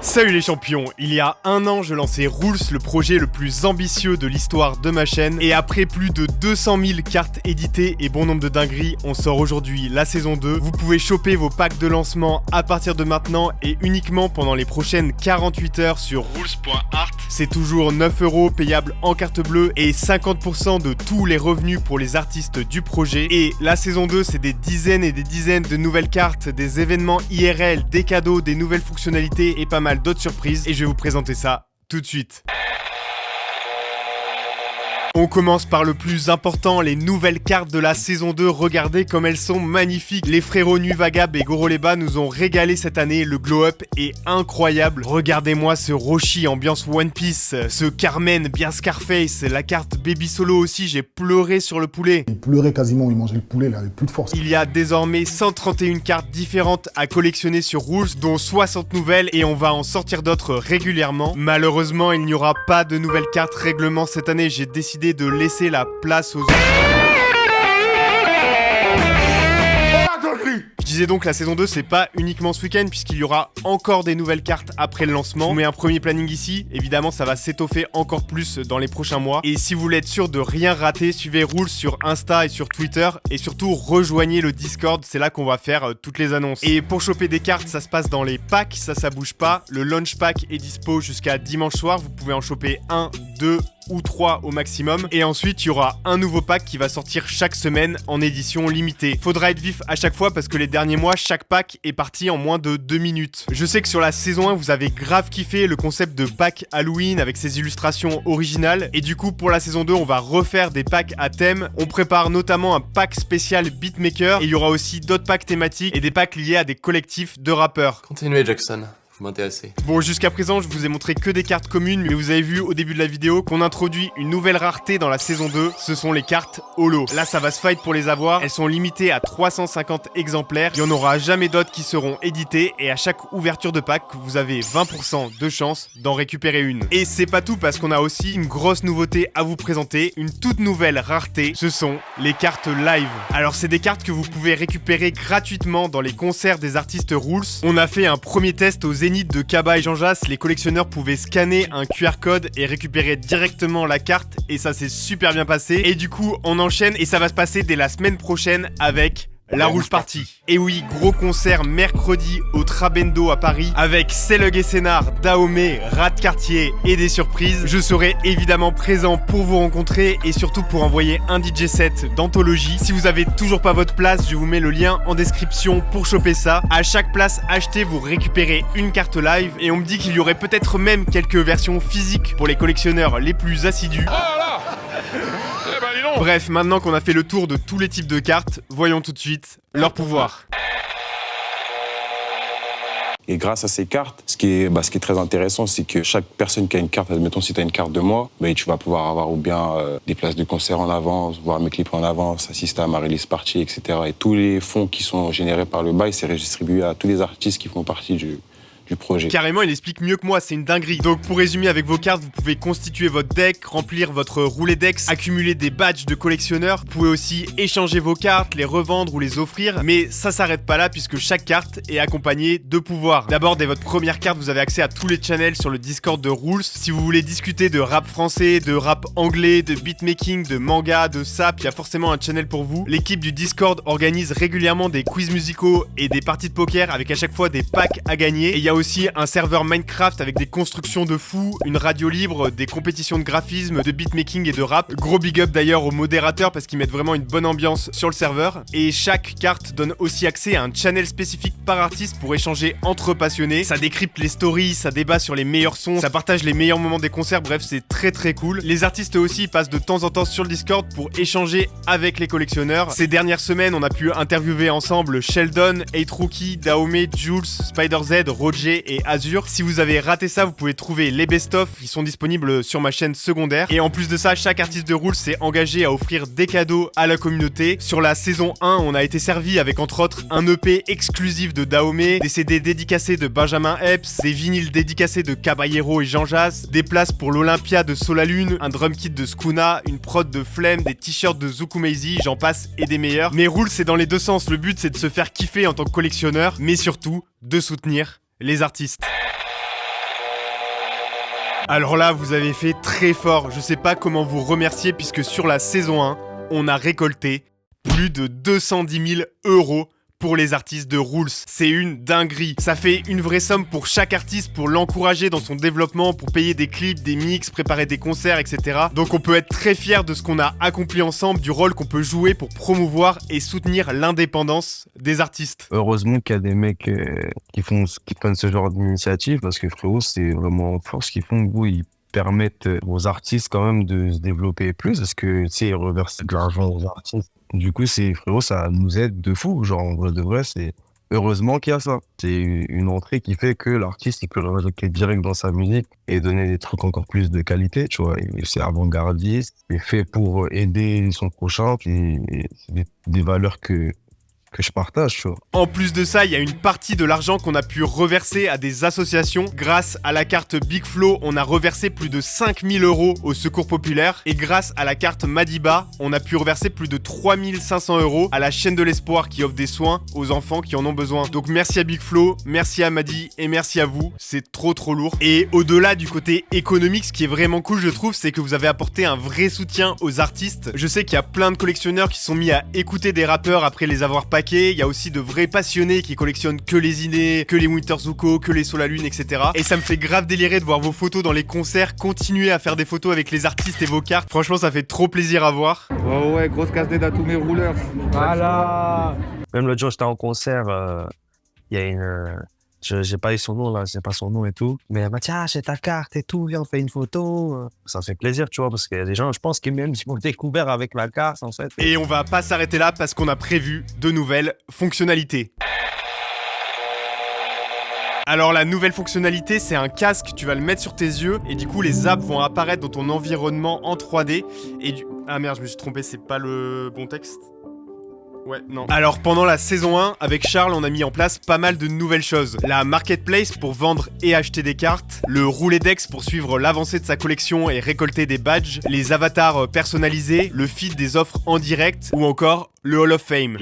Salut les champions, il y a un an je lançais Rules, le projet le plus ambitieux de l'histoire de ma chaîne, et après plus de 200 000 cartes éditées et bon nombre de dingueries, on sort aujourd'hui la saison 2. Vous pouvez choper vos packs de lancement à partir de maintenant et uniquement pendant les prochaines 48 heures sur rules.art. C'est toujours 9€ payable en carte bleue et 50% de tous les revenus pour les artistes du projet. Et la saison 2, c'est des dizaines et des dizaines de nouvelles cartes, des événements IRL, des cadeaux, des nouvelles fonctionnalités et pas mal d'autres surprises, et je vais vous présenter ça tout de suite. On commence par le plus important, les nouvelles cartes de la saison 2, regardez comme elles sont magnifiques. Les frérots Nuvagab et Goroleba nous ont régalé cette année, le glow up est incroyable. Regardez-moi ce Roshi ambiance One Piece, ce Carmen bien Scarface, la carte Baby Solo aussi, j'ai pleuré sur le poulet. Il pleurait quasiment, il mangeait le poulet, il avait plus de force. Il y a désormais 131 cartes différentes à collectionner sur Rules, dont 60 nouvelles et on va en sortir d'autres régulièrement. Malheureusement, il n'y aura pas de nouvelles cartes règlement cette année, j'ai décidé de laisser la place aux autres. Je disais donc la saison 2 c'est pas uniquement ce week-end puisqu'il y aura encore des nouvelles cartes après le lancement. Je vous mets un premier planning ici, évidemment ça va s'étoffer encore plus dans les prochains mois. Et si vous voulez être sûr de rien rater, suivez Rules sur Insta et sur Twitter et surtout rejoignez le Discord, c'est là qu'on va faire toutes les annonces. Et pour choper des cartes ça se passe dans les packs, ça bouge pas. Le launch pack est dispo jusqu'à dimanche soir, vous pouvez en choper 1, 2 ou 3 au maximum. Et ensuite il y aura un nouveau pack qui va sortir chaque semaine en édition limitée. Faudra être vif à chaque fois parce que les derniers mois chaque pack est parti en moins de 2 minutes. Je sais que sur la saison 1 vous avez grave kiffé le concept de pack Halloween avec ses illustrations originales et du coup pour la saison 2 on va refaire des packs à thème. On prépare notamment un pack spécial beatmaker et il y aura aussi d'autres packs thématiques et des packs liés à des collectifs de rappeurs. Continuez Jackson. M'intéresser. Bon, jusqu'à présent, je vous ai montré que des cartes communes, mais vous avez vu au début de la vidéo qu'on introduit une nouvelle rareté dans la saison 2, ce sont les cartes holo. Là, ça va se fight pour les avoir, elles sont limitées à 350 exemplaires, il n'y en aura jamais d'autres qui seront éditées, et à chaque ouverture de pack, vous avez 20% de chance d'en récupérer une. Et c'est pas tout, parce qu'on a aussi une grosse nouveauté à vous présenter, une toute nouvelle rareté, ce sont les cartes live. Alors, c'est des cartes que vous pouvez récupérer gratuitement dans les concerts des artistes Rules. On a fait un premier test aux Zénith de Kaba et Jean Jass, les collectionneurs pouvaient scanner un QR code et récupérer directement la carte et ça s'est super bien passé. Et du coup on enchaîne et ça va se passer dès la semaine prochaine avec la Rouge Party. Et oui, gros concert mercredi au Trabendo à Paris avec Selug et Sénard, Dahomey, Rat Cartier et des surprises. Je serai évidemment présent pour vous rencontrer et surtout pour envoyer un DJ set d'anthologie. Si vous avez toujours pas votre place, je vous mets le lien en description pour choper ça. À chaque place achetée, vous récupérez une carte live et on me dit qu'il y aurait peut-être même quelques versions physiques pour les collectionneurs les plus assidus. Bref, maintenant qu'on a fait le tour de tous les types de cartes, voyons tout de suite leur pouvoir. Et grâce à ces cartes, ce qui est très intéressant, c'est que chaque personne qui a une carte, admettons si tu as une carte de moi, tu vas pouvoir avoir ou bien des places de concert en avance, voir mes clips en avance, assister à ma release party, etc. Et tous les fonds qui sont générés par le bail, c'est redistribué à tous les artistes qui font partie du projet. Carrément, il explique mieux que moi, c'est une dinguerie. Donc pour résumer, avec vos cartes, vous pouvez constituer votre deck, remplir votre Rolodex, accumuler des badges de collectionneurs. Vous pouvez aussi échanger vos cartes, les revendre ou les offrir. Mais ça s'arrête pas là puisque chaque carte est accompagnée de pouvoirs. D'abord, dès votre première carte, vous avez accès à tous les channels sur le Discord de Rules. Si vous voulez discuter de rap français, de rap anglais, de beatmaking, de manga, de sap, il y a forcément un channel pour vous. L'équipe du Discord organise régulièrement des quiz musicaux et des parties de poker avec à chaque fois des packs à gagner. Et il y a aussi aussi un serveur Minecraft avec des constructions de fou, une radio libre, des compétitions de graphisme, de beatmaking et de rap. Gros big up d'ailleurs aux modérateurs parce qu'ils mettent vraiment une bonne ambiance sur le serveur. Et chaque carte donne aussi accès à un channel spécifique par artiste pour échanger entre passionnés. Ça décrypte les stories, ça débat sur les meilleurs sons, ça partage les meilleurs moments des concerts, bref c'est très très cool. Les artistes aussi passent de temps en temps sur le Discord pour échanger avec les collectionneurs. Ces dernières semaines on a pu interviewer ensemble Sheldon, 8Rookie, Dahomey, Jules, Spider-Z, Roger et Azure. Si vous avez raté ça, vous pouvez trouver les best-of, ils sont disponibles sur ma chaîne secondaire. Et en plus de ça, chaque artiste de Rules s'est engagé à offrir des cadeaux à la communauté. Sur la saison 1, on a été servi avec entre autres un EP exclusif de Dahomey, des CD dédicacés de Benjamin Epps, des vinyles dédicacés de Caballero et Jean Jass, des places pour l'Olympia de Solalune, un drum kit de Skuna, une prod de Flemme, des t-shirts de Zukumeizi, j'en passe et des meilleurs. Mais Rules c'est dans les deux sens, le but c'est de se faire kiffer en tant que collectionneur, mais surtout de soutenir les artistes. Alors là, vous avez fait très fort, je sais pas comment vous remercier puisque sur la saison 1, on a récolté plus de 210 000 € pour les artistes de Rules. C'est une dinguerie. Ça fait une vraie somme pour chaque artiste pour l'encourager dans son développement, pour payer des clips, des mix, préparer des concerts, etc. Donc on peut être très fiers de ce qu'on a accompli ensemble, du rôle qu'on peut jouer pour promouvoir et soutenir l'indépendance des artistes. Heureusement qu'il y a des mecs qui prennent ce genre d'initiative parce que frérot, c'est vraiment fort ce qu'ils font. Ils permettent aux artistes quand même de se développer plus parce que tu sais, ils reversent de l'argent aux artistes. Du coup, frérot, ça nous aide de fou. Genre, en vrai de vrai, c'est heureusement qu'il y a ça. C'est une entrée qui fait que l'artiste, il peut le rajouter direct dans sa musique et donner des trucs encore plus de qualité, tu vois. Et c'est avant-gardiste, c'est fait pour aider son prochain, et c'est des valeurs que je partage, tu vois. En plus de ça, il y a une partie de l'argent qu'on a pu reverser à des associations. Grâce à la carte Big Flow, on a reversé plus de 5 000 € au Secours Populaire. Et grâce à la carte Madiba, on a pu reverser plus de 3 500 € à la chaîne de l'espoir qui offre des soins aux enfants qui en ont besoin. Donc merci à Big Flow, merci à Madi et merci à vous. C'est trop lourd. Et au-delà du côté économique, ce qui est vraiment cool, je trouve, c'est que vous avez apporté un vrai soutien aux artistes. Je sais qu'il y a plein de collectionneurs qui sont mis à écouter des rappeurs après les avoir packés. Il y a aussi de vrais passionnés qui collectionnent que les Iné, que les Winter Zuko, que les Solalune, etc. Et ça me fait grave délirer de voir vos photos dans les concerts, continuer à faire des photos avec les artistes et vos cartes. Franchement, ça fait trop plaisir à voir. Oh ouais, grosse casse-tête à tous mes rouleurs. Voilà. Même l'autre jour, j'étais en concert, il y a une... j'ai pas eu son nom là, j'ai pas son nom et tout. Mais elle m'a dit, ah, j'ai ta carte et tout, viens, on fait une photo. Ça fait plaisir, tu vois, parce qu'il y a des gens, je pense, qui même m'ont découvert avec la carte, en fait. Et on va pas s'arrêter là parce qu'on a prévu de nouvelles fonctionnalités. Alors la nouvelle fonctionnalité, c'est un casque, tu vas le mettre sur tes yeux et du coup les apps vont apparaître dans ton environnement en 3D et Ah merde, je me suis trompé, c'est pas le bon texte. Ouais, non. Alors pendant la saison 1, avec Charles, on a mis en place pas mal de nouvelles choses. La marketplace pour vendre et acheter des cartes, le Rouledex pour suivre l'avancée de sa collection et récolter des badges, les avatars personnalisés, le feed des offres en direct ou encore le Hall of Fame.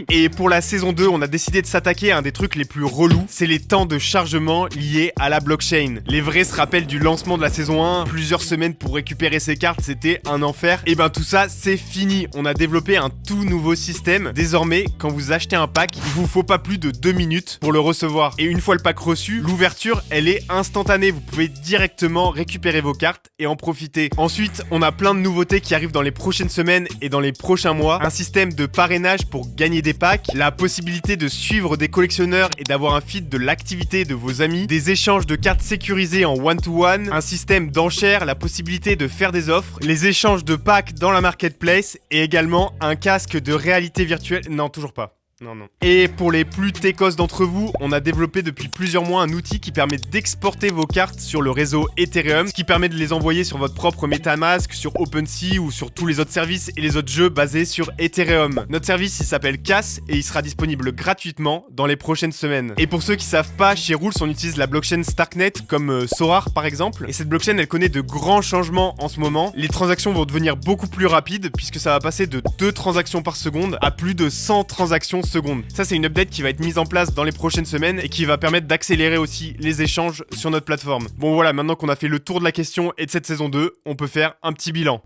Et pour la saison 2, on a décidé de s'attaquer à un des trucs les plus relous, c'est les temps de chargement liés à la blockchain. Les vrais se rappellent du lancement de la saison 1, plusieurs semaines pour récupérer ces cartes, c'était un enfer. Et ben tout ça, c'est fini. On a développé un tout nouveau système. Désormais, quand vous achetez un pack, il vous faut pas plus de 2 minutes pour le recevoir. Et une fois le pack reçu, l'ouverture, elle est instantanée. Vous pouvez directement récupérer vos cartes et en profiter. Ensuite, on a plein de nouveautés qui arrivent dans les prochaines semaines et dans les prochains mois. Un système de parrainage pour gagner des packs, la possibilité de suivre des collectionneurs et d'avoir un feed de l'activité de vos amis, des échanges de cartes sécurisées en one-to-one, un système d'enchères, la possibilité de faire des offres, les échanges de packs dans la marketplace et également un casque de réalité virtuelle. Non, toujours pas. Non. Et pour les plus techos d'entre vous, on a développé depuis plusieurs mois un outil qui permet d'exporter vos cartes sur le réseau Ethereum, ce qui permet de les envoyer sur votre propre MetaMask, sur OpenSea ou sur tous les autres services et les autres jeux basés sur Ethereum. Notre service, il s'appelle Cass et il sera disponible gratuitement dans les prochaines semaines. Et pour ceux qui savent pas, chez Rules, on utilise la blockchain Starknet comme Sorar par exemple. Et cette blockchain, elle connaît de grands changements en ce moment. Les transactions vont devenir beaucoup plus rapides puisque ça va passer de 2 transactions par seconde à plus de 100 transactions secondes. Ça, c'est une update qui va être mise en place dans les prochaines semaines et qui va permettre d'accélérer aussi les échanges sur notre plateforme. Bon voilà, maintenant qu'on a fait le tour de la question et de cette saison 2, on peut faire un petit bilan.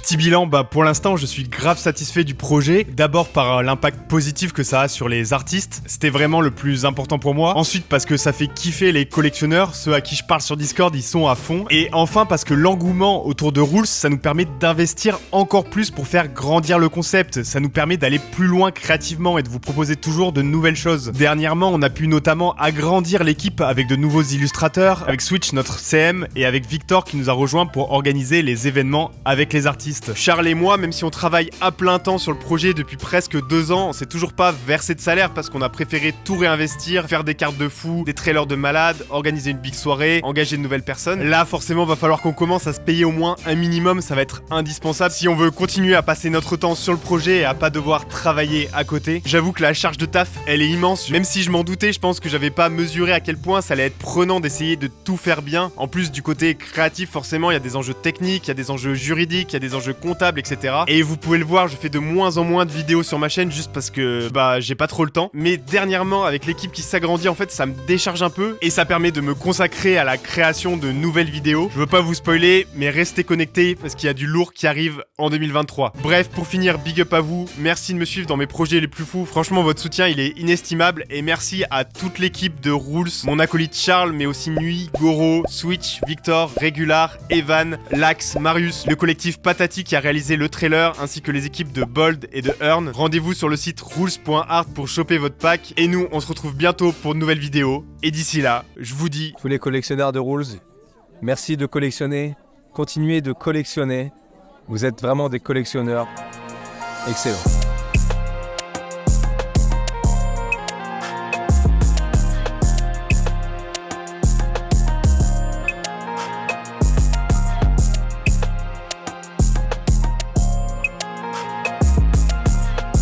Petit bilan, pour l'instant je suis grave satisfait du projet. D'abord par l'impact positif que ça a sur les artistes, c'était vraiment le plus important pour moi. Ensuite parce que ça fait kiffer les collectionneurs, ceux à qui je parle sur Discord ils sont à fond. Et enfin parce que l'engouement autour de Rules, ça nous permet d'investir encore plus pour faire grandir le concept. Ça nous permet d'aller plus loin créativement et de vous proposer toujours de nouvelles choses. Dernièrement on a pu notamment agrandir l'équipe avec de nouveaux illustrateurs, avec Switch notre CM et avec Victor qui nous a rejoint pour organiser les événements avec les artistes. Charles et moi, même si on travaille à plein temps sur le projet depuis presque 2 ans, on s'est toujours pas versé de salaire parce qu'on a préféré tout réinvestir, faire des cartes de fou, des trailers de malades, organiser une big soirée, engager de nouvelles personnes. Là, forcément, va falloir qu'on commence à se payer au moins un minimum, ça va être indispensable si on veut continuer à passer notre temps sur le projet et à pas devoir travailler à côté. J'avoue que la charge de taf, elle est immense. Même si je m'en doutais, je pense que j'avais pas mesuré à quel point ça allait être prenant d'essayer de tout faire bien. En plus du côté créatif, forcément, il y a des enjeux techniques, il y a des enjeux juridiques, il y a des enjeux comptables, etc. Et vous pouvez le voir, je fais de moins en moins de vidéos sur ma chaîne juste parce que j'ai pas trop le temps. Mais dernièrement, avec l'équipe qui s'agrandit, en fait, ça me décharge un peu et ça permet de me consacrer à la création de nouvelles vidéos. Je veux pas vous spoiler, mais restez connectés parce qu'il y a du lourd qui arrive en 2023. Bref, pour finir, big up à vous. Merci de me suivre dans mes projets les plus fous. Franchement, votre soutien, il est inestimable. Et merci à toute l'équipe de Rules, mon acolyte Charles, mais aussi Nui, Goro, Switch, Victor, Regular, Evan, Lax, Marius, le collectif Patati qui a réalisé le trailer, ainsi que les équipes de Bold et de Earn. Rendez-vous sur le site rules.art pour choper votre pack. Et nous, on se retrouve bientôt pour de nouvelles vidéos. Et d'ici là, je vous dis... Tous les collectionneurs de Rules, merci de collectionner. Continuez de collectionner. Vous êtes vraiment des collectionneurs excellents.